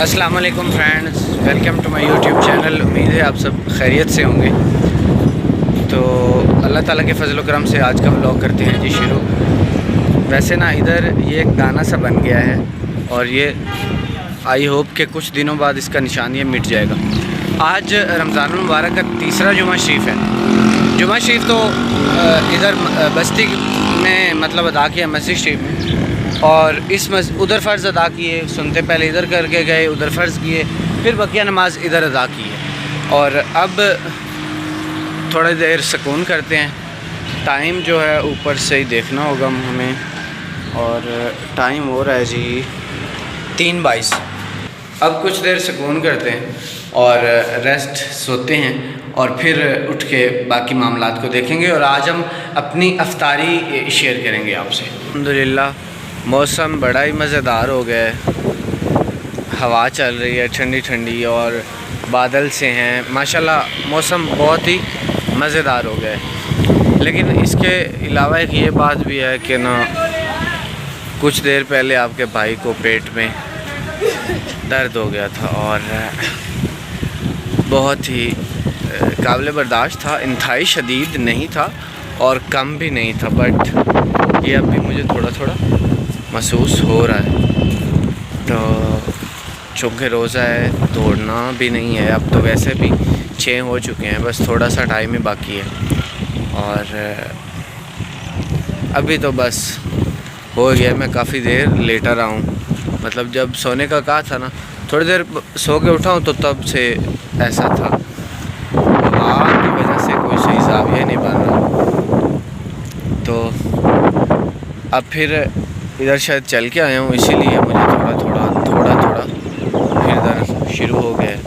अस्सलाम वालेकुम friends, welcome to my YouTube channel. उम्मीद है आप सब खैरियत से होंगे। तो अल्लाह ताला के फजल करम से आज का व्लॉग करते हैं जी शुरू। वैसे ना इधर ये एक दाना सा बन गया है और ये आई होप कि कुछ दिनों बाद इसका निशान ये मिट जाएगा। आज रमज़ान मुबारक का तीसरा जुमा शरीफ है। जुमा शरीफ तो इधर बस्ती में मतलब अदा किया मस्जिद शरीफ में, और इस उधर फ़र्ज़ अदा किए, सुनते पहले इधर करके गए, उधर फ़र्ज़ किए, फिर बकिया नमाज इधर अदा की है। और अब थोड़ी देर सुकून करते हैं। टाइम जो है ऊपर से ही देखना होगा हमें, और टाइम हो रहा है जी 3:22। अब कुछ देर सुकून करते हैं और रेस्ट सोते हैं और फिर उठ के बाकी मामलात को देखेंगे। और आज हम अपनी अफ्तारी शेयर करेंगे आपसे। अल्हम्दुलिल्लाह मौसम बड़ा ही मज़ेदार हो गया है। हवा चल रही है ठंडी ठंडी और बादल से हैं माशाल्लाह। मौसम बहुत ही मज़ेदार हो गया है। लेकिन इसके अलावा एक ये बात भी है कि ना कुछ देर पहले आपके भाई को पेट में दर्द हो गया था और बहुत ही काबिल बर्दाश्त था। इंतहाई शदीद नहीं था और कम भी नहीं था, बट ये अब भी मुझे थोड़ा थोड़ा महसूस हो रहा है। तो चूँकि रोज़ा है, दौड़ना भी नहीं है। अब तो वैसे भी 6 हो चुके हैं, बस थोड़ा सा टाइम ही बाकी है। और अभी तो बस हो गया। मैं काफ़ी देर लेटा रहा हूँ, मतलब जब सोने का कहा था ना, थोड़ी देर सो के उठा हूँ तो तब से ऐसा था। हवा की वजह से कोई सही ज़ाविया नहीं बन रहा। तो अब फिर इधर शायद चल के आया हूँ, इसीलिए मुझे थोड़ा फिर दर्द शुरू हो गया है।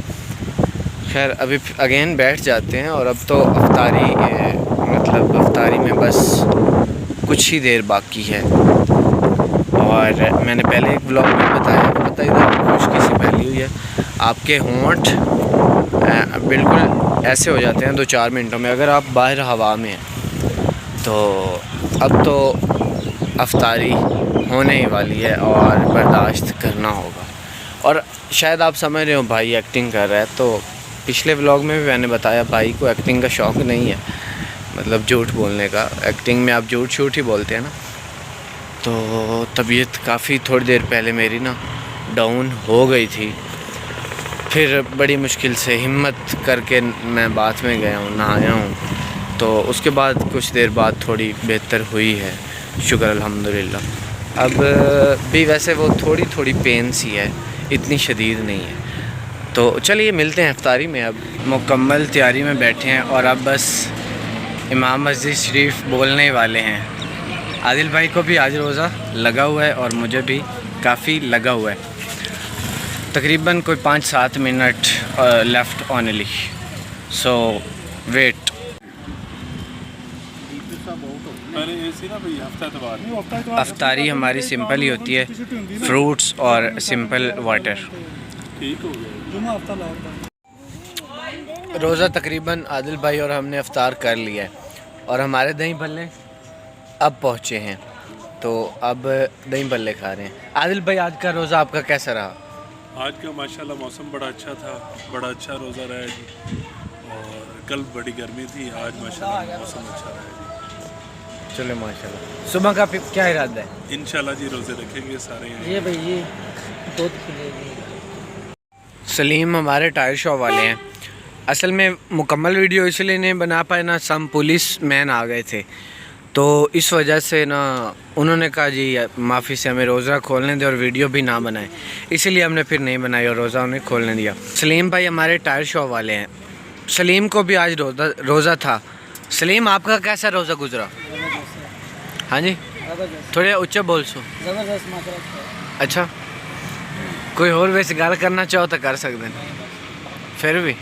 खैर अभी अगेन बैठ जाते हैं। और अब तो अफ्तारी में बस कुछ ही देर बाकी है। और मैंने पहले एक व्लॉग में बताया, पता इधर खुशकी सी फैली हुई है। आपके होंठ बिल्कुल ऐसे हो जाते हैं 2-4 मिनटों में अगर आप बाहर हवा में हैं। तो अब तो अफ्तारी होने ही वाली है और बर्दाश्त करना होगा। और शायद आप समझ रहे हो भाई एक्टिंग कर रहा है, तो पिछले व्लॉग में भी मैंने बताया भाई को एक्टिंग का शौक़ नहीं है, मतलब झूठ बोलने का। एक्टिंग में आप झूठ ही बोलते हैं ना। तो तबीयत काफ़ी थोड़ी देर पहले मेरी ना डाउन हो गई थी। फिर बड़ी मुश्किल से हिम्मत करके मैं बाथ में गया हूँ, नहाया हूँ। तो उसके बाद कुछ देर बाद थोड़ी बेहतर हुई है, शुक्र अल्हम्दुलिल्लाह। अब भी वैसे वो थोड़ी पेन सी है, इतनी शदीद नहीं है। तो चलिए मिलते हैं इफ्तारी में। अब मुकम्मल तैयारी में बैठे हैं और अब बस इमाम मस्जिद शरीफ बोलने वाले हैं। आदिल भाई को भी आज रोज़ा लगा हुआ है और मुझे भी काफ़ी लगा हुआ है। तकरीबन कोई 5-7 मिनट लेफ़्ट ओनली, सो वेट। अफ्तारी हमारी सिंपल ही होती है, फ्रूट्स और सिंपल वाटर। रोज़ा तकरीबन आदिल भाई और हमने अफ्तार कर लिया है और हमारे दही भल्ले अब पहुँचे हैं। तो अब दही भल्ले खा रहे हैं। आदिल भाई आज का रोज़ा आपका कैसा रहा? आज का माशाल्लाह मौसम बड़ा अच्छा था, बड़ा अच्छा रोज़ा रहा जी। और कल बड़ी गर्मी थी, आज माशाल्लाह मौसम अच्छा रहा जी। चलो माशाल्लाह। सुबह का क्या इरादा है? इंशाल्लाह जी रोज़े रखेंगे सारे। ये भाई ये सलीम हमारे टायर शॉप वाले हैं। असल में मुकम्मल वीडियो इसलिए नहीं बना पाए ना, सम पुलिस मैन आ गए थे, तो इस वजह से ना उन्होंने कहा जी माफ़ी से हमें रोज़ा खोलने दें और वीडियो भी ना बनाए, इसलिए हमने फिर नहीं बनाई और रोज़ा उन्हें खोलने दिया। सलीम भाई हमारे टायर शॉप वाले हैं। सलीम को भी आज रोज़ा था। सलीम आपका कैसा रोज़ा गुजरा? हाँ जी, थोड़े ऊँचे बोल सो। अच्छा, कोई और वैसे गल करना चाहो तो कर सकते हैं, फिर भी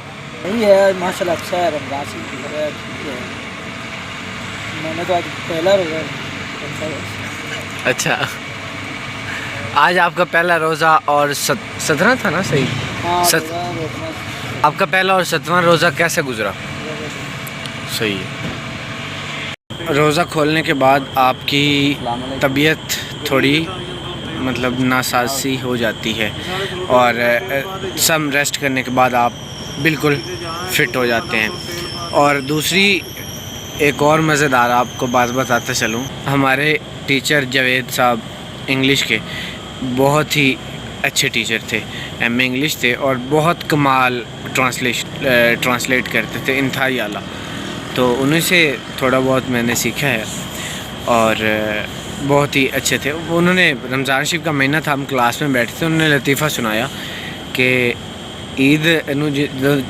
नहीं है माशाल्लाह अच्छा है। रमज़ान है, मैंने तो आज पहला रोज़ा। अच्छा, आज आपका पहला रोज़ा और 17 था ना? सही। हाँ, आपका पहला और 17वां रोज़ा कैसे गुजरा? सही है। रोज़ा खोलने के बाद आपकी तबीयत थोड़ी मतलब नासाजी हो जाती है और सम रेस्ट करने के बाद आप बिल्कुल फ़िट हो जाते हैं। और दूसरी एक और मज़ेदार आपको बात बताते चलूँ, हमारे टीचर जावेद साहब इंग्लिश के बहुत ही अच्छे टीचर थे, एमए इंग्लिश थे और बहुत कमाल ट्रांसलेट करते थे, इंतहाई आला। तो उन्हीं से थोड़ा बहुत मैंने सीखा है और बहुत ही अच्छे थे। उन्होंने रमज़ान शरीफ का महीना था, हम क्लास में बैठे थे, उन्होंने लतीफ़ा सुनाया कि ईद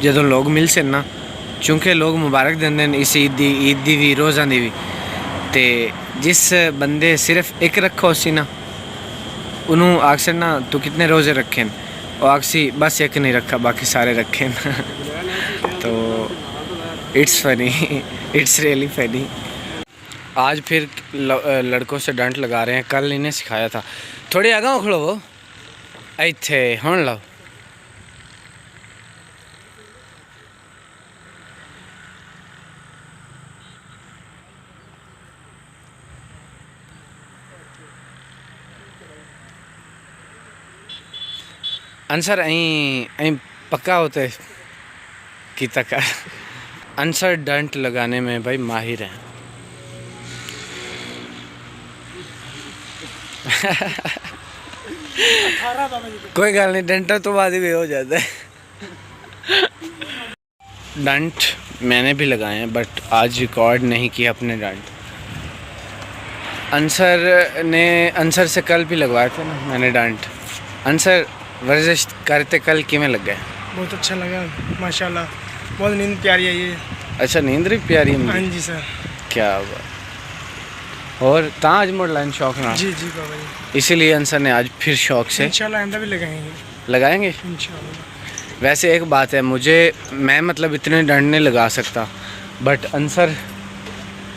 ਜਦੋਂ लोग मिल से ना, चूँकि लोग मुबारक देंगे इस ईद दी भी रोज़ा दी भी, तो जिस बंदे सिर्फ एक रखो सी ना उन्होंने आखिर ना तू कितने रोज़े रखे और आखसी बस एक नहीं रखा बाकी सारे रखे तो it's funny, it's really funny. आज फिर लड़कों से डांट लगा रहे हैं, कल इन्हें सिखाया था। थोड़ी आगा खड़ो वो इत्थे हुण लो। आंसर अं पक्का होते कि तक आंसर डंट लगाने में भाई माहिर हैं। कोई गल नहीं, डंटर तो बाद भी हो जाता है। डंट मैंने भी लगाए हैं बट आज रिकॉर्ड नहीं किया अपने डंट। आंसर से कल भी लगवाए थे ना मैंने डंट। आंसर वर्जिश करते कल किमें लग गए? बहुत अच्छा लगा माशाल्लाह, बहुत नींद प्यारी है ये। अच्छा नींद भी प्यारी है? हाँ जी सर। क्या बात। और ताज मोड़ लाइन शौक ना? जी जी बाबा जी। इसीलिए आंसर ने आज फिर शौक से इंशाल्लाह आइंदा भी लगाएंगे इंशाल्लाह। वैसे एक बात है, मैं मतलब इतने डंट नहीं लगा सकता बट आंसर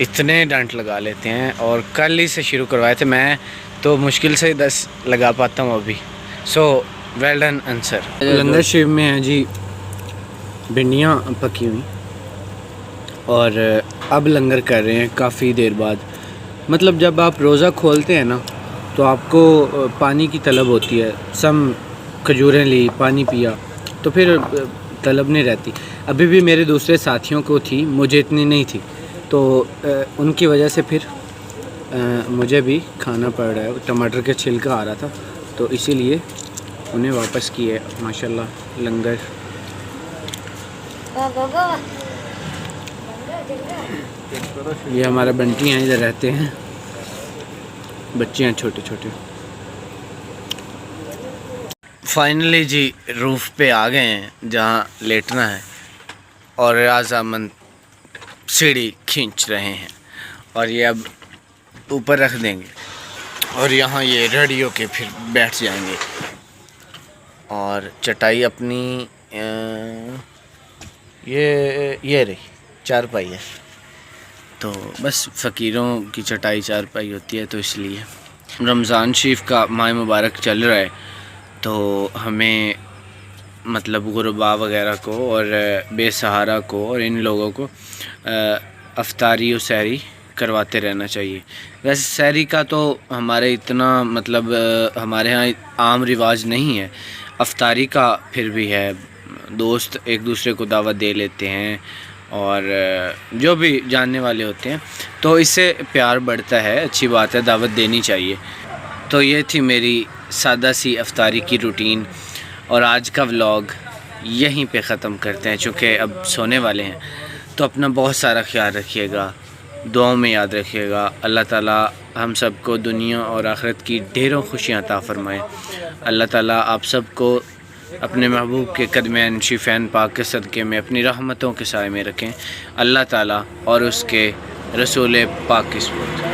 इतने डंट लगा लेते हैं और कल ही से शुरू करवाए थे। मैं तो मुश्किल से 10 लगा पाता हूँ अभी। So well done answer. Langar Sharif में है जी भिंडियाँ पकी हुई और अब लंगर कर रहे हैं काफ़ी देर बाद। मतलब जब आप रोज़ा खोलते हैं ना तो आपको पानी की तलब होती है, सम खजूरें ली, पानी पिया, तो फिर तलब नहीं रहती। अभी भी मेरे दूसरे साथियों को थी, मुझे इतनी नहीं थी, तो उनकी वजह से फिर मुझे भी खाना पड़ रहा है। टमाटर के छिलका आ रहा था तो इसीलिए उन्हें वापस किए। माशाल्लाह लंगर ये हमारा बंटी हैं, इधर रहते हैं, बच्चे हैं छोटे छोटे। फाइनली जी रूफ़ पे आ गए हैं जहाँ लेटना है और आज़ामंद सीढ़ी खींच रहे हैं और ये अब ऊपर रख देंगे और यहाँ ये रेडी होके फिर बैठ जाएंगे। और चटाई अपनी ये रही चारपाई है, तो बस फ़कीरों की चटाई चारपाई होती है। तो इसलिए रमज़ान शरीफ का माह मुबारक चल रहा है तो हमें मतलब गुरबा वगैरह को और बेसहारा को और इन लोगों को अफ्तारी और सहरी करवाते रहना चाहिए। वैसे सहरी का तो हमारे इतना मतलब हमारे यहाँ आम रिवाज नहीं है, अफ्तारी का फिर भी है। दोस्त एक दूसरे को दावत दे लेते हैं और जो भी जानने वाले होते हैं तो इससे प्यार बढ़ता है, अच्छी बात है, दावत देनी चाहिए। तो ये थी मेरी सादा सी अफ्तारी की रूटीन और आज का व्लॉग यहीं पे ख़त्म करते हैं चूँकि अब सोने वाले हैं। तो अपना बहुत सारा ख्याल रखिएगा, दुआओं में याद रखिएगा। अल्लाह ताला हम सबको दुनिया और आखिरत की ढेरों खुशियाँ अता फ़रमाए। अल्लाह ताला आप सबको अपने महबूब के कदमैन शिफ़ैन पाक के सदक़े में अपनी रहमतों के साए में रखें। अल्लाह ताला और उसके रसूल पाक की सुन्नत।